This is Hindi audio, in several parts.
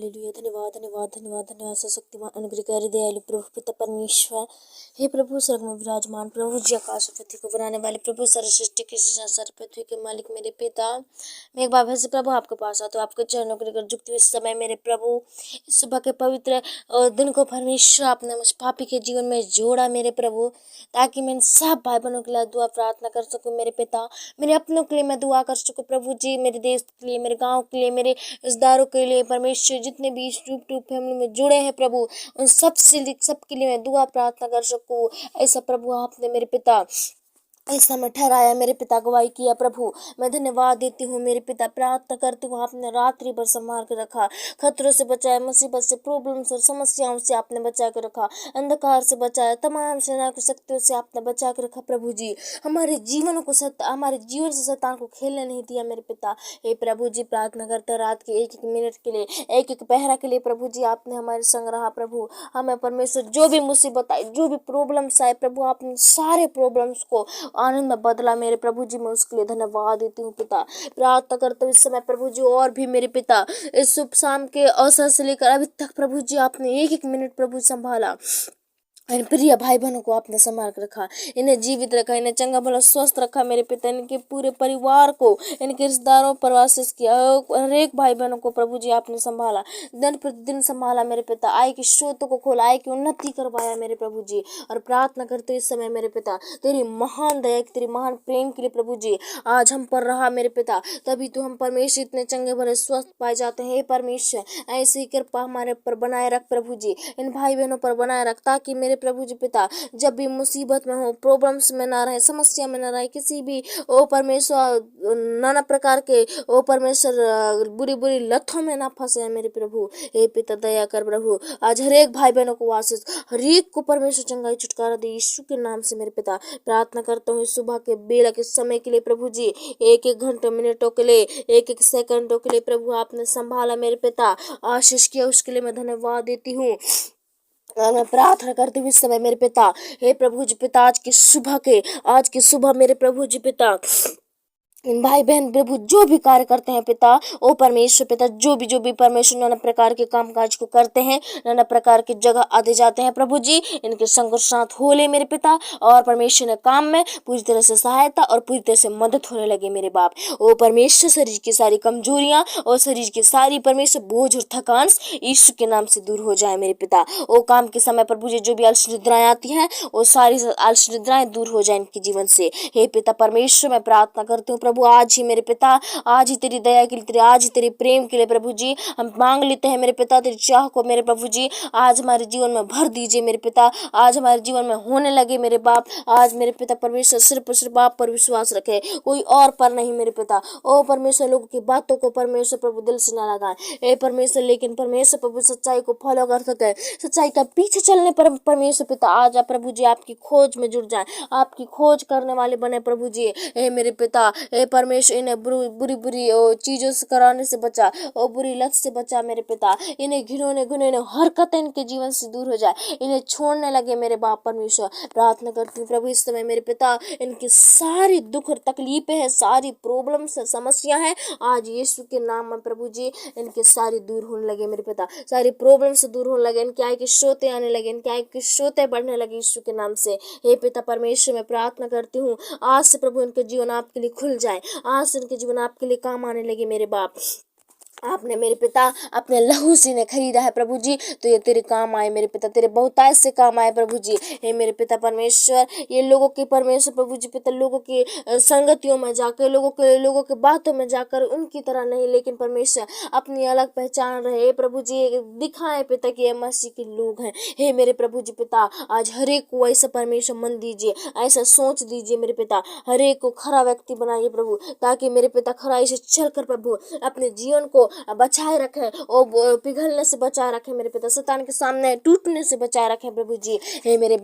हालेलुया। धन्यवाद धन्यवाद धन्यवाद धन्यवाद सशक्तिमान अनुग्रहकारी दयालु प्रभु पिता परमेश्वर, हे प्रभु स्वर्ग में विराजमान प्रभु जी, आकाश और पृथ्वी को बनाने वाले प्रभु, सारी सृष्टि के संसार पृथ्वी के मालिक मेरे पिता, मैं एक बार फिर से प्रभु आपके पास आता हूँ, आपके चरणों के लेकर झुकते हुए इस समय मेरे प्रभु, इस सुबह के पवित्र दिन को परमेश्वर आपने मुझ पापी के जीवन में जोड़ा मेरे प्रभु, ताकि मैं इन सब भाई बहनों के लिए दुआ प्रार्थना कर सकूँ मेरे पिता, मेरे अपनों के लिए मैं दुआ कर सकूँ प्रभु जी, मेरे देश के लिए, मेरे गाँव के लिए, मेरे रिश्तेदारों के लिए परमेश्वर, जितने भी इस यूट्यूब फैमिली में जुड़े हैं प्रभु, उन सबके लिए मैं दुआ प्रार्थना कर सकूँ। ऐसा प्रभु आपने मेरे पिता इस समय ठहराया, मेरे पिता गवाही किया प्रभु, मैं धन्यवाद देती हूँ मेरे पिता, प्रार्थना करती हूँ आपने रात्रि भर संभाल कर रखा, खतरों से बचाया, मुसीबत से, प्रॉब्लम्स और समस्याओं से आपने बचा कर रखा, अंधकार से बचाया, तमाम सेना की शक्तियों से आपने बचा कर रखा प्रभु जी, हमारे जीवन से शैतान को खेलने नहीं दिया मेरे पिता। हे प्रभु जी, प्रार्थना करते रात के एक एक मिनट के लिए, एक एक पहरा के लिए प्रभु जी, आपने हमारे संग रहा प्रभु, हमें परमेश्वर जो भी मुसीबत आई, जो भी प्रॉब्लम्स आए प्रभु, आपने सारे प्रॉब्लम्स को आनंद में बदला मेरे प्रभु जी, मैं उसके लिए धन्यवाद देती हूँ पिता। प्रार्थना करते हुए इस समय प्रभु जी, और भी मेरे पिता इस शुभ शाम के अवसर से लेकर अभी तक प्रभु जी, आपने एक एक मिनट प्रभु संभाला, इन प्रिय भाई बहनों को आपने संभाल कर रखा, इन्हें जीवित रखा, इन्हें चंगा भला स्वस्थ रखा मेरे पिता, इनके पूरे परिवार को, इनके रिश्तेदारों पर आशीष किया, हर एक भाई बहनों को प्रभु जी आपने संभाला, दिन प्रतिदिन संभाला मेरे पिता, आय के स्रोतों को खोला, आय की उन्नति करवाया मेरे प्रभु जी। और प्रार्थना करते इस समय मेरे पिता, तेरी महान दया, तेरी महान प्रेम के लिए प्रभु जी, आज हम पर रहा मेरे पिता, तभी तो हम परमेश्वर इतने चंगे भले स्वस्थ पाए जाते हैं। परमेश्वर ऐसी ही कृपा हमारे पर बनाए रख प्रभु जी, इन भाई बहनों पर बनाए रख, ताकि मेरे प्रभु जी पिता जब भी मुसीबत में हो, प्रॉब्लम्स में ना रहे, समस्या में ना रहे, किसी भी ओ परमेश्वर नाना प्रकार के ओ परमेश्वर बुरी बुरी लतों में ना फंसे मेरे प्रभु। हे पिता दया कर प्रभु, आज हर एक भाई बहनों को आशीष, हर एक को परमेश्वर चंगाई छुटकारा दे यीशु के नाम से मेरे पिता। प्रार्थना करता हूँ सुबह के बेला के समय के लिए प्रभु जी, एक एक घंटे मिनटों के लिए, एक एक सेकंडों के लिए प्रभु आपने संभाला मेरे पिता, आशीष किया, उसके लिए मैं धन्यवाद देती हूँ। और मैं प्रार्थना करती हूँ इस समय मेरे पिता, हे प्रभु जी पिता, आज की सुबह मेरे प्रभु जी पिता, इन भाई बहन प्रभु जो भी कार्य करते हैं पिता, ओ परमेश्वर पिता, जो भी परमेश्वर नाना प्रकार के काम काज को करते हैं, नाना प्रकार की जगह आते जाते हैं प्रभु जी, इनके संग और साथ हो ले मेरे पिता, और परमेश्वर ने काम में पूरी तरह से सहायता और पूरी तरह से मदद होने लगे मेरे बाप। ओ परमेश्वर, शरीर की सारी कमजोरियां और शरीर की सारी परमेश्वर बोझ और थकान यीशु के नाम से दूर हो जाए मेरे पिता। ओ काम के समय प्रभु जी, जो भी आलसी निद्राएं आती हैं, वो सारी आलसी निद्राएं दूर हो जाए इनके जीवन से। हे पिता परमेश्वर, मैं प्रार्थना करती हूँ प्रभु, आज ही मेरे पिता, आज ही तेरी दया के लिए, आज ही तेरे प्रेम के लिए प्रभु जी, हम मांग लेते हैं मेरे पिता, तेरी चाह को मेरे प्रभु जी, आज हमारे जीवन में भर दीजिए मेरे पिता, आज हमारे जीवन में होने लगे मेरे बाप। आज मेरे पिता परमेश्वर सिर्फ आप पर विश्वास रखे, कोई और पर नहीं मेरे पिता। ओ परमेश्वर, लोगों की बातों को परमेश्वर प्रभु दिल से ना लगाए ए परमेश्वर, लेकिन परमेश्वर प्रभु सच्चाई को फॉलो कर सके, सच्चाई का पीछे चलने पर परमेश्वर पिता, आज आप प्रभु जी आपकी खोज में जुड़ जाए, आपकी खोज करने वाले बने प्रभु जी। ए मेरे पिता, ए परमेश्वर, इन्हें बुरी बुरी चीजों से कराने से बचा, और बुरी लत से बचा मेरे पिता, इन्हें घिनौने हरकतें इनके जीवन से दूर हो जाए, इन्हें छोड़ने लगे मेरे बाप परमेश्वर। प्रार्थना करती हूँ प्रभु इस समय मेरे पिता, इनकी सारी दुख और तकलीफें हैं, सारी प्रॉब्लम्स है, समस्या है, आज यीशु के नाम में प्रभु जी इनके सारी दूर होने लगे मेरे पिता, सारी प्रॉब्लम से दूर होने लगे, इनके आय के श्रोते आने लगे, इनके आय के श्रोते बढ़ने लगे यीशु के नाम से। हे पिता परमेश्वर, मैं प्रार्थना करती हूँ आज से प्रभु इनके जीवन आपके लिए खुल जाए, आज से इनके जीवन आपके लिए काम आने लगे मेरे बाप। आपने मेरे पिता अपने लहू से ने खरीदा है प्रभु जी, तो ये तेरे काम आए मेरे पिता, तेरे बहुतायत से काम आए प्रभु जी। हे मेरे पिता परमेश्वर, ये लोगों के परमेश्वर प्रभु जी पिता, लोगों की संगतियों में जाकर, लोगों के बातों में जाकर उनकी तरह नहीं, लेकिन परमेश्वर अपनी अलग पहचान रहे प्रभु जी, दिखाए पिता कि ये मसीह के लोग हैं। हे मेरे प्रभु जी पिता, आज हर एक को ऐसा परमेश्वर मन दीजिए, ऐसा सोच दीजिए मेरे पिता, हर एक को खरा व्यक्ति बनाइए प्रभु, ताकि मेरे पिता खराई से चलकर प्रभु अपने जीवन को बचाए रखे, और पिघलने से बचाए रखे मेरे पिता, शैतान के सामने टूटने से बचाए रखे प्रभु जी। हे मेरे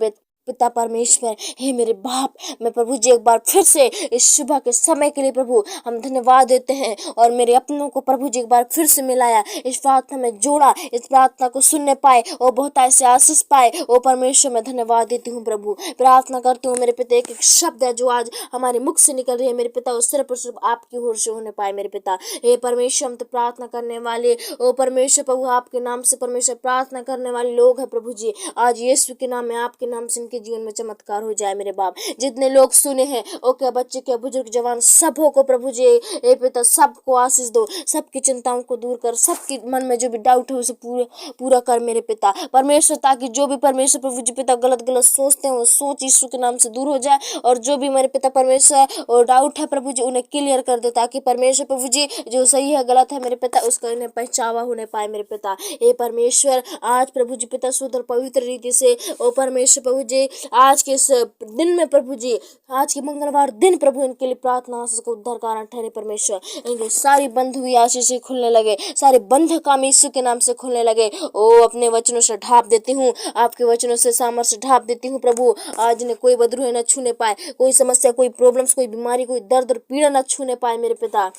पिता परमेश्वर, हे मेरे बाप, मैं प्रभु जी एक बार फिर से इस सुबह के समय के लिए प्रभु हम धन्यवाद देते हैं। और मेरे अपनों को प्रभु जी एक बार फिर से मिलाया, इस प्रार्थना में जोड़ा, इस प्रार्थना को सुनने पाए और बहुत ऐसे आशीष पाए। ओ परमेश्वर, मैं धन्यवाद देती हूँ प्रभु। प्रार्थना करती हूँ मेरे पिता, एक एक शब्द है जो आज हमारे मुख से निकल रही है मेरे पिता, वो सिर्फ और सिर्फ आपकी ओर से होने पाए मेरे पिता। हे परमेश्वर, हम तो प्रार्थना करने वाले, ओ परमेश्वर प्रभु, आपके नाम से परमेश्वर प्रार्थना करने वाले लोग हैं प्रभु जी। आज यीशु के नाम में, आपके नाम से इनके जीवन में चमत्कार हो जाए मेरे बाप। जितने लोग सुने हैं, ओ क्या बच्चे, क्या बुजुर्ग, जवान, सबों को प्रभु जी ए पिता सबको आशीष दो, सबकी चिंताओं को दूर कर, सबके मन में जो भी डाउट है उसे पूरा कर मेरे पिता परमेश्वर, ताकि जो भी परमेश्वर प्रभु जी पिता गलत गलत सोचते हैं वो सोच यीशु के नाम से दूर हो जाए। और जो भी मेरे पिता परमेश्वर और डाउट है प्रभु जी उन्हें क्लियर कर दे, ताकि परमेश्वर प्रभु जी जो सही है गलत है मेरे पिता उसका इन्हें पहचावा होने पाए मेरे पिता। हे परमेश्वर, आज प्रभु जी पिता शुद्ध और पवित्र रीति से, ओ परमेश्वर प्रभु जी, आज के इस दिन में प्रभु जी, आज के मंगलवार दिन प्रभु इनके लिए प्रार्थना आशीष का उद्धार कारण ठहरे परमेश्वर। इनके सारी बंध हुई आशीष से खुलने लगे, सारे बंध काम यीशु के नाम से खुलने लगे। ओ अपने वचनों से ढाप देती हूँ, आपके वचनों से सामर्थ्य ढाप देती हूँ प्रभु। आज इन्हें कोई बद्रोह न छूने पाए, कोई समस्या, कोई प्रॉब्लम्स, कोई बीमारी, कोई दर्द और पीड़ा न छूने पाए मेरे पिता।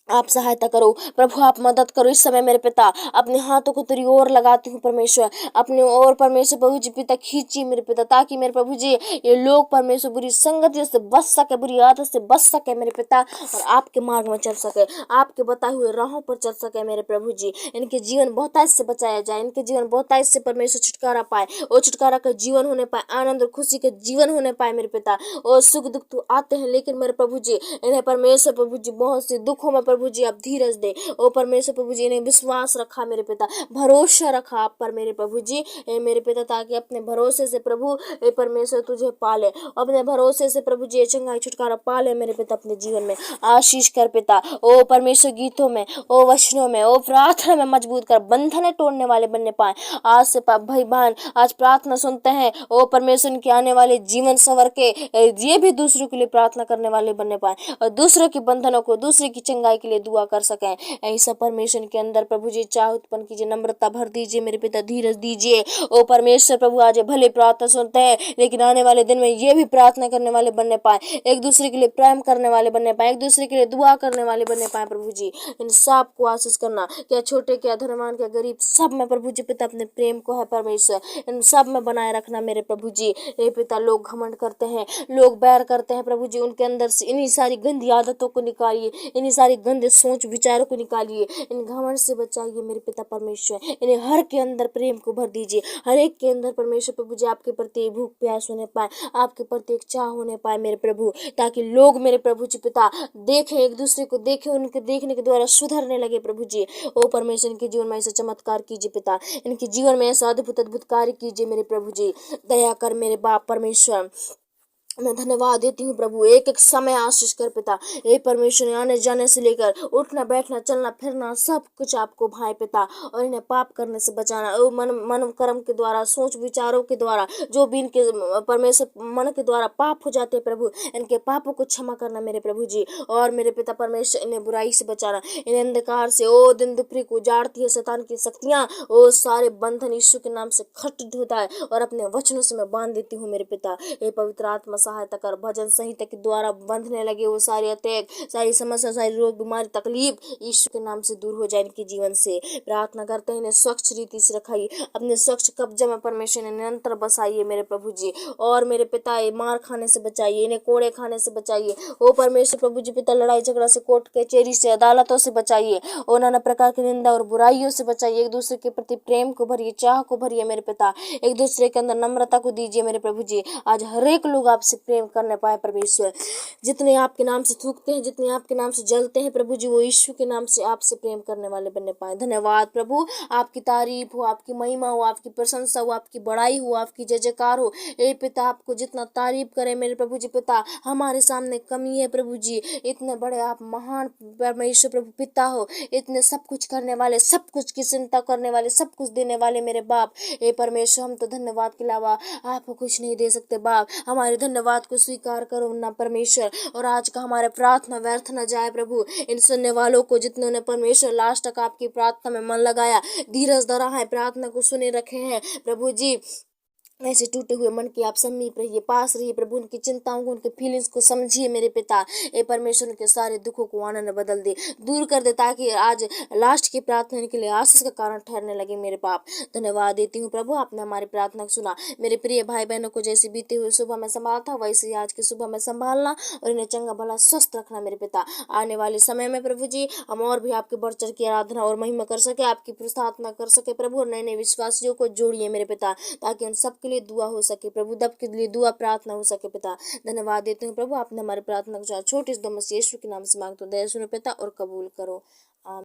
आप सहायता करो प्रभु, आप मदद करो इस समय मेरे पिता। अपने हाथों को तेरी ओर लगाती हूँ परमेश्वर, अपने ओर परमेश्वर प्रभु जी पिता खींचिए मेरे पिता, ताकि मेरे प्रभु जी ये लोग परमेश्वर बुरी संगति से बच सके, बुरी आदत से बच सके मेरे पिता, और आपके मार्ग में चल सके, आपके बताए हुए राहों पर चल सके मेरे प्रभु जी। इनके जीवन बहुतायत से बचाया जाए, इनके जीवन बहुतायत से परमेश्वर छुटकारा पाए, और छुटकारा का जीवन होने पाए, आनंद और खुशी का जीवन होने पाए मेरे पिता। और सुख दुख तो आते हैं, लेकिन मेरे प्रभु जी इन्हें परमेश्वर प्रभु जी बहुत से दुखों में प्रभु जी आप धीरज दे। ओ परमेश्वर प्रभु जी ने विश्वास रखा मेरे पिता, भरोसा रखा आप पर मेरे प्रभु जी, मेरे पिता, ताकि अपने भरोसे से प्रभु परमेश्वर तुझे पाले, अपने भरोसे से प्रभु जी चंगाई छुटकारा पाले मेरे पिता। अपने जीवन में आशीष कर पिता, ओ परमेश्वर गीतों में, ओ वचनों में, ओ प्रार्थना में मजबूत कर, बंधने तोड़ने वाले बनने पाए। आज से भाई बहन आज प्रार्थना सुनते हैं, ओ परमेश्वर के आने वाले जीवन संवर के ये भी दूसरों के लिए प्रार्थना करने वाले बनने पाए, और दूसरों के बंधनों को, दूसरे की चंगाई के लिए दुआ कर सकें। ऐसा परमेश्वर के अंदर प्रभु जी चाह उत्पन्न कीजिए, नम्रता भर दीजिए मेरे पिता, धीरज दीजिए। ओ परमेश्वर प्रभु, आज भले प्रार्थना सुनते हैं, लेकिन आने वाले दिन में ये भी प्रार्थना करने वाले बनने पाए, एक दूसरे के लिए प्रेम करने वाले बनने पाए, एक दूसरे के लिए दुआ करने वाले बनने पाए प्रभु जी। इन सब को आशीष करना, क्या छोटे, क्या धनवान, क्या गरीब, सब में प्रभु जी पिता अपने प्रेम को है परमेश्वर, इन सब में बनाए रखना मेरे प्रभु जी। हे पिता, लोग घमंड करते हैं, लोग बैर करते हैं प्रभु जी, उनके अंदर से इन्हीं सारी गंदी आदतों को निकालिए, इन्हीं सारी गंदे सोच विचारों को निकालिए, इन घमंड से बचाइए मेरे पिता परमेश्वर। इन्हें हर के अंदर प्रेम को भर दीजिए, हर एक के अंदर परमेश्वर प्रभु जी आपके प्रति भूख प्यास होने पाए, आपके प्रति एक चाह होने पाए मेरे प्रभु, ताकि लोग मेरे प्रभु जी पिता देखें, एक दूसरे को देखें, उनके देखने के द्वारा सुधरने लगे प्रभु जी। ओ परमेश्वर, इनके जीवन में ऐसा चमत्कार कीजिए पिता, इनके जीवन में ऐसा अद्भुत अद्भुत कार्य कीजिए मेरे प्रभु जी। दया कर मेरे बाप परमेश्वर, मैं धन्यवाद देती हूँ प्रभु, एक एक समय आशीष कर पिता। हे परमेश्वर, आने जाने से लेकर उठना बैठना चलना फिरना सब कुछ आपको भाई पिता, और इन्हें पाप करने से बचाना, और मन कर्म के द्वारा, सोच विचारों के द्वारा, जो भी इनके परमेश्वर मन के द्वारा पाप हो जाते प्रभु, इनके पापों को क्षमा करना मेरे प्रभु जी। और मेरे पिता परमेश्वर, इन्हें बुराई से बचाना, इन्हें अंधकार से, ओ दिन दुपहरी को उजाड़ती है शैतान की शक्तियां, ओ सारे बंधन यीशु के नाम से खट होता है, और अपने वचनों से मैं बांध देती हूँ मेरे पिता। हे पवित्र आत्मा सहायता कर, भजन संहिता के द्वारा बंधने लगे वो सारे अटैक, सारी समस्या, सारी रोग बीमारी तकलीफ यीशु के नाम से दूर हो जाए इनके जीवन से। प्रार्थना करते हैं, इन्हें स्वच्छ रीति से रखाइए, अपने स्वच्छ कब्जे में परमेश्वर ने निरंतर बसाइए मेरे प्रभु जी। और मेरे पिता, मार खाने से बचाइए, इन्हें कोड़े खाने से बचाइए, ओ परमेश्वर प्रभु जी पिता, लड़ाई झगड़ा से, कोर्ट कचहरी से, अदालतों से बचाइए, और नाना प्रकार की निंदा और बुराइयों से बचाइए। एक दूसरे के प्रति प्रेम को भरिए, चाह को भरिए मेरे पिता, एक दूसरे के अंदर नम्रता को दीजिए मेरे प्रभु जी। आज हर एक लोग आपसे प्रेम करने पाए परमेश्वर, जितने आपके नाम से थूकते हैं, जितने आपके नाम से जलते हैं प्रभु जी, वो यीशु के नाम से आपसे प्रेम करने वाले बनने पाए। धन्यवाद प्रभु, आपकी तारीफ हो, आपकी महिमा हो, आपकी प्रशंसा हो, आपकी बड़ाई हो, आपकी जय जयकार हो। ए पिता, आपको जितना तारीफ करें मेरे प्रभु जी पिता, हमारे सामने कमी है प्रभु जी। इतने बड़े आप महान परमेश्वर प्रभु पिता हो, इतने सब कुछ करने वाले, सब कुछ की चिंता करने वाले, सब कुछ देने वाले मेरे बाप। ए परमेश्वर, हम तो धन्यवाद के अलावा आपको कुछ नहीं दे सकते बाप, हमारे धन्यवाद को स्वीकार करो ना परमेश्वर, और आज का हमारे प्रार्थना व्यर्थ न जाए प्रभु। इन सुनने वालों को, जितनों ने परमेश्वर लास्ट तक आपकी प्रार्थना में मन लगाया, धीरज धरा है, प्रार्थना को सुने रखे हैं प्रभु जी, ऐसे टूटे हुए मन के आप समीप रहिए, पास रहिए प्रभु। उनकी चिंताओं को, उनके फीलिंग्स को समझिए मेरे पिता। ए परमेश्वर, उनके सारे दुखों को आनंद बदल दे, दूर कर दे, ताकि आज लास्ट की प्रार्थना के लिए आशीष का कारण ठहरने लगे मेरे बाप। धन्यवाद देती हूँ प्रभु, आपने हमारी प्रार्थना सुना। मेरे प्रिय भाई बहनों को जैसे बीते हुए सुबह में संभाला था, वैसे ही आज की सुबह में संभालना और इन्हें चंगा भला स्वस्थ रखना मेरे पिता। आने वाले समय में प्रभु जी हम और भी आपके बढ़ चढ़ की आराधना और महिमा कर सके, आपकी प्रार्थना कर सके प्रभु, और नए नए विश्वासियों को जोड़िए मेरे पिता, ताकि उन सबके लिए दुआ हो सके प्रभु, दब के लिए दुआ प्रार्थना हो सके पिता। धन्यवाद देते हैं प्रभु, आपने हमारी प्रार्थना को छोटी सी मसीह यीशु के नाम से मांगते हो, दया सुनो पिता और कबूल करो।